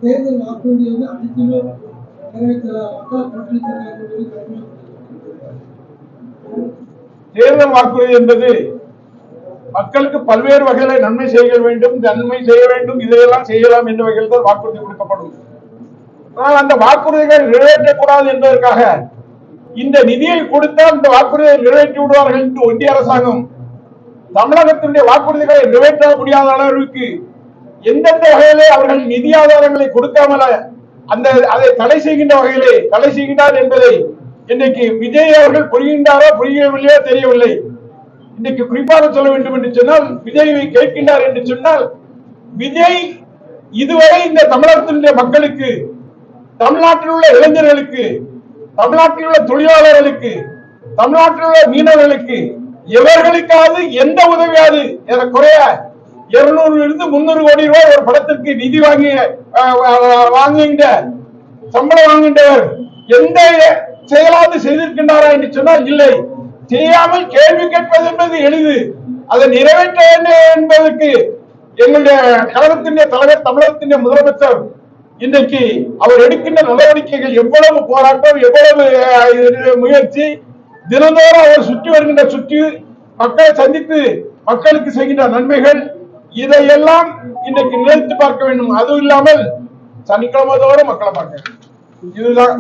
தேர்தல் வாக்குறுதி வந்து அனைத்திலும் நிறைவேற்றல தேர்தல் வாக்குறுதி என்பது மக்களுக்கு பல்வேறு வகையில நன்மை செய்ய வேண்டும், நன்மை செய்ய வேண்டும், இதையெல்லாம் செய்யலாம் என்ற வகையில் தான் வாக்குறுதி கொடுக்கப்படும். ஆனால் அந்த வாக்குறுதிகள் நிறைவேற்றக்கூடாது என்பதற்காக இந்த நிதியை கொடுத்தால் இந்த வாக்குறுதியை நிறைவேற்றி விடுவார்கள் என்று ஒன்றிய அரசாங்கம் தமிழகத்தினுடைய வாக்குறுதிகளை நிறைவேற்ற முடியாத அளவிற்கு எந்தெந்த வகையிலே அவர்கள் நிதி ஆதாரங்களை கொடுக்காமல அதை தடை செய்கின்ற வகையிலே தடை செய்கின்றார் என்பதை இன்றைக்கு விஜய் அவர்கள் புரிகின்றாரோ புரியவில்லையோ தெரியவில்லை. இன்றைக்கு குறிப்பாக சொல்ல வேண்டும் என்று சொன்னால் விஜயை கேட்கின்றார் என்று சொன்னால் விஜய் இதுவரை இந்த தமிழகத்தினுடைய மக்களுக்கு, தமிழ்நாட்டில் உள்ள இளைஞர்களுக்கு, தமிழ்நாட்டில் உள்ள தொழிலாளர்களுக்கு, தமிழ்நாட்டில் உள்ள மீனவர்களுக்கு எவர்களுக்காவது எந்த உதவியாவது குறைய 200 300 கோடி ரூபாய் ஒரு படத்திற்கு நிதி வாங்குகின்ற சம்பளம் வாங்குகின்றவர் எந்த செயலாவது செய்திருக்கின்றாரா என்று சொன்னால் இல்லை. செய்யாமல் கேள்வி கேட்பது என்பது எளிது, அதை நிறைவேற்ற வேண்டும் என்பதற்கு எங்களுடைய கழகத்தினுடைய தலைவர், தமிழகத்தினுடைய முதலமைச்சர் இன்றைக்கு அவர் எடுக்கின்ற நடவடிக்கைகள் எவ்வளவு போராட்டம், எவ்வளவு முயற்சி, தினந்தோறும் அவர் சுற்றி மக்களை சந்தித்து மக்களுக்கு செய்கின்ற நன்மைகள், இதையெல்லாம் இன்றைக்கு நினைத்து பார்க்க வேண்டும். அதுவும் இல்லாமல் சனிக்கிழமை தோறும் மக்களை பார்க்க, இதுதான்